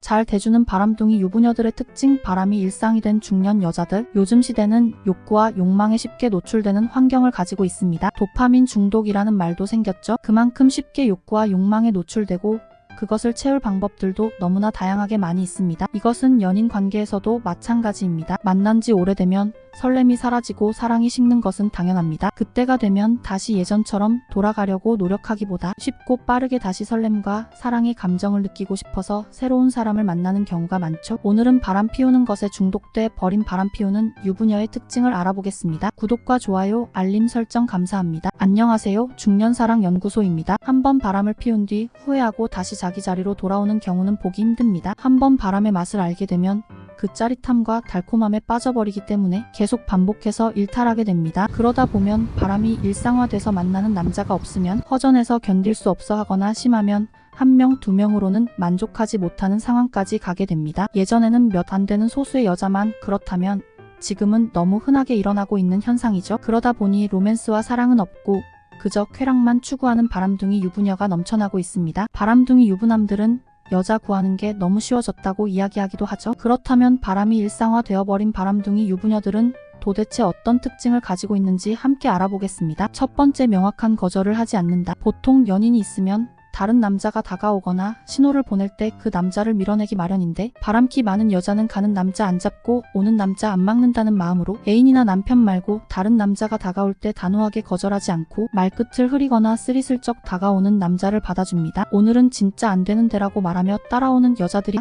잘 대주는 바람둥이 유부녀들의 특징. 바람이 일상이 된 중년 여자들. 요즘 시대는 욕구와 욕망에 쉽게 노출되는 환경을 가지고 있습니다. 도파민 중독이라는 말도 생겼죠. 그만큼 쉽게 욕구와 욕망에 노출되고 그것을 채울 방법들도 너무나 다양하게 많이 있습니다. 이것은 연인 관계에서도 마찬가지입니다. 만난 지 오래되면 설렘이 사라지고 사랑이 식는 것은 당연합니다. 그때가 되면 다시 예전처럼 돌아가려고 노력하기보다 쉽고 빠르게 다시 설렘과 사랑의 감정을 느끼고 싶어서 새로운 사람을 만나는 경우가 많죠. 오늘은 바람 피우는 것에 중독돼 버린 바람 피우는 유부녀의 특징을 알아보겠습니다. 구독과 좋아요, 알림 설정 감사합니다. 안녕하세요. 중년사랑연구소입니다. 한번 바람을 피운 뒤 후회하고 다시 자기 자리로 돌아오는 경우는 보기 힘듭니다. 한번 바람의 맛을 알게 되면 그 짜릿함과 달콤함에 빠져버리기 때문에 계속 반복해서 일탈하게 됩니다. 그러다 보면 바람이 일상화돼서 만나는 남자가 없으면 허전해서 견딜 수 없어 하거나 심하면 1명, 2명으로는 만족하지 못하는 상황까지 가게 됩니다. 예전에는 몇 안 되는 소수의 여자만 그렇다면 지금은 너무 흔하게 일어나고 있는 현상이죠. 그러다 보니 로맨스와 사랑은 없고 그저 쾌락만 추구하는 바람둥이 유부녀가 넘쳐나고 있습니다. 바람둥이 유부남들은 여자 구하는 게 너무 쉬워졌다고 이야기하기도 하죠. 그렇다면 바람이 일상화 되어버린 바람둥이 유부녀들은 도대체 어떤 특징을 가지고 있는지 함께 알아보겠습니다. 첫 번째, 명확한 거절을 하지 않는다. 보통 연인이 있으면 다른 남자가 다가오거나 신호를 보낼 때 그 남자를 밀어내기 마련인데 바람기 많은 여자는 가는 남자 안 잡고 오는 남자 안 막는다는 마음으로 애인이나 남편 말고 다른 남자가 다가올 때 단호하게 거절하지 않고 말끝을 흐리거나 스리슬쩍 다가오는 남자를 받아줍니다. 오늘은 진짜 안 되는 데라고 말하며 따라오는 여자들이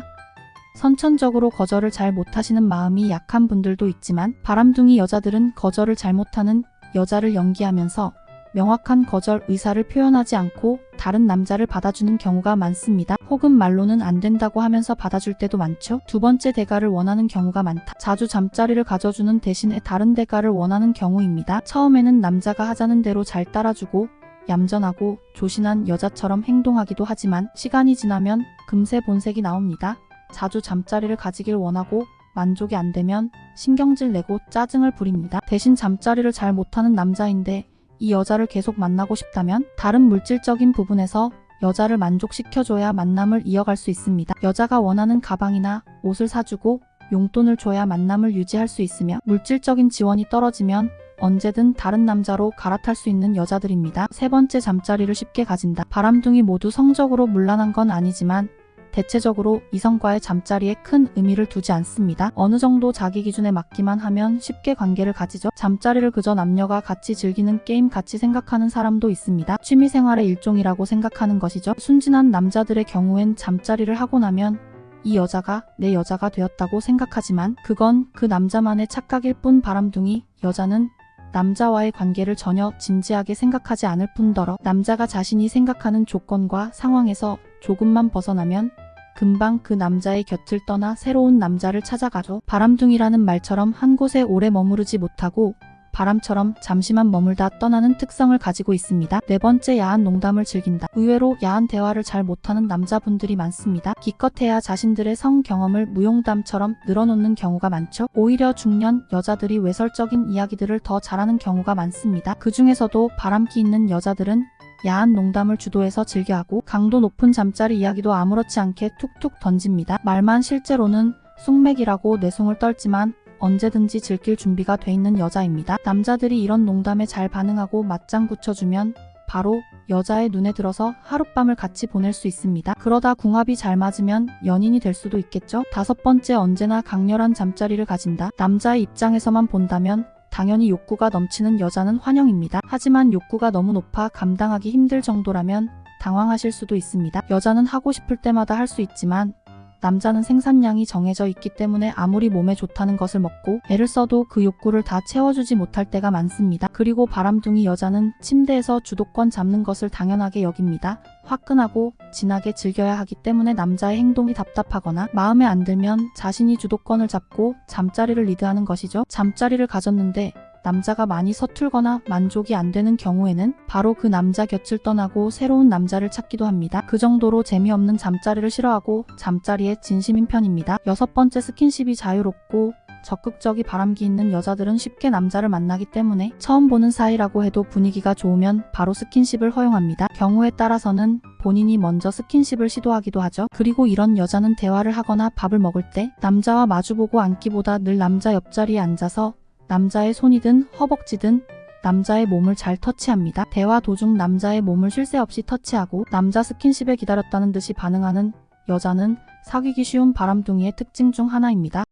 선천적으로 거절을 잘 못하시는 마음이 약한 분들도 있지만 바람둥이 여자들은 거절을 잘 못하는 여자를 연기하면서 명확한 거절 의사를 표현하지 않고 다른 남자를 받아주는 경우가 많습니다. 혹은 말로는 안 된다고 하면서 받아줄 때도 많죠. 두 번째, 대가를 원하는 경우가 많다. 자주 잠자리를 가져주는 대신에 다른 대가를 원하는 경우입니다. 처음에는 남자가 하자는 대로 잘 따라주고 얌전하고 조신한 여자처럼 행동하기도 하지만 시간이 지나면 금세 본색이 나옵니다. 자주 잠자리를 가지길 원하고 만족이 안 되면 신경질 내고 짜증을 부립니다. 대신 잠자리를 잘 못하는 남자인데 이 여자를 계속 만나고 싶다면 다른 물질적인 부분에서 여자를 만족시켜줘야 만남을 이어갈 수 있습니다. 여자가 원하는 가방이나 옷을 사주고 용돈을 줘야 만남을 유지할 수 있으며 물질적인 지원이 떨어지면 언제든 다른 남자로 갈아탈 수 있는 여자들입니다. 세 번째, 잠자리를 쉽게 가진다. 바람둥이 모두 성적으로 문란한 건 아니지만 대체적으로 이성과의 잠자리에 큰 의미를 두지 않습니다. 어느 정도 자기 기준에 맞기만 하면 쉽게 관계를 가지죠. 잠자리를 그저 남녀가 같이 즐기는 게임 같이 생각하는 사람도 있습니다. 취미생활의 일종이라고 생각하는 것이죠. 순진한 남자들의 경우엔 잠자리를 하고 나면 이 여자가 내 여자가 되었다고 생각하지만 그건 그 남자만의 착각일 뿐. 바람둥이 여자는 남자와의 관계를 전혀 진지하게 생각하지 않을 뿐더러 남자가 자신이 생각하는 조건과 상황에서 조금만 벗어나면 금방 그 남자의 곁을 떠나 새로운 남자를 찾아가죠. 바람둥이라는 말처럼 한 곳에 오래 머무르지 못하고 바람처럼 잠시만 머물다 떠나는 특성을 가지고 있습니다. 네 번째, 야한 농담을 즐긴다. 의외로 야한 대화를 잘 못하는 남자분들이 많습니다. 기껏해야 자신들의 성 경험을 무용담처럼 늘어놓는 경우가 많죠. 오히려 중년 여자들이 외설적인 이야기들을 더 잘하는 경우가 많습니다. 그 중에서도 바람기 있는 여자들은 야한 농담을 주도해서 즐겨하고 강도 높은 잠자리 이야기도 아무렇지 않게 툭툭 던집니다. 말만 실제로는 쑥맥이라고 내숭을 떨지만 언제든지 즐길 준비가 돼 있는 여자입니다. 남자들이 이런 농담에 잘 반응하고 맞장 붙여주면 바로 여자의 눈에 들어서 하룻밤을 같이 보낼 수 있습니다. 그러다 궁합이 잘 맞으면 연인이 될 수도 있겠죠. 다섯 번째, 언제나 강렬한 잠자리를 가진다. 남자의 입장에서만 본다면 당연히 욕구가 넘치는 여자는 환영입니다. 하지만 욕구가 너무 높아 감당하기 힘들 정도라면 당황하실 수도 있습니다. 여자는 하고 싶을 때마다 할 수 있지만 남자는 생산량이 정해져 있기 때문에 아무리 몸에 좋다는 것을 먹고 애를 써도 그 욕구를 다 채워주지 못할 때가 많습니다. 그리고 바람둥이 여자는 침대에서 주도권 잡는 것을 당연하게 여깁니다. 화끈하고 진하게 즐겨야 하기 때문에 남자의 행동이 답답하거나 마음에 안 들면 자신이 주도권을 잡고 잠자리를 리드하는 것이죠. 잠자리를 가졌는데 남자가 많이 서툴거나 만족이 안 되는 경우에는 바로 그 남자 곁을 떠나고 새로운 남자를 찾기도 합니다. 그 정도로 재미없는 잠자리를 싫어하고 잠자리에 진심인 편입니다. 여섯 번째, 스킨십이 자유롭고 적극적이 바람기 있는 여자들은 쉽게 남자를 만나기 때문에 처음 보는 사이라고 해도 분위기가 좋으면 바로 스킨십을 허용합니다. 경우에 따라서는 본인이 먼저 스킨십을 시도하기도 하죠. 그리고 이런 여자는 대화를 하거나 밥을 먹을 때 남자와 마주보고 앉기보다 늘 남자 옆자리에 앉아서 남자의 손이든 허벅지든 남자의 몸을 잘 터치합니다. 대화 도중 남자의 몸을 쉴 새 없이 터치하고 남자 스킨십에 기다렸다는 듯이 반응하는 여자는 사귀기 쉬운 바람둥이의 특징 중 하나입니다.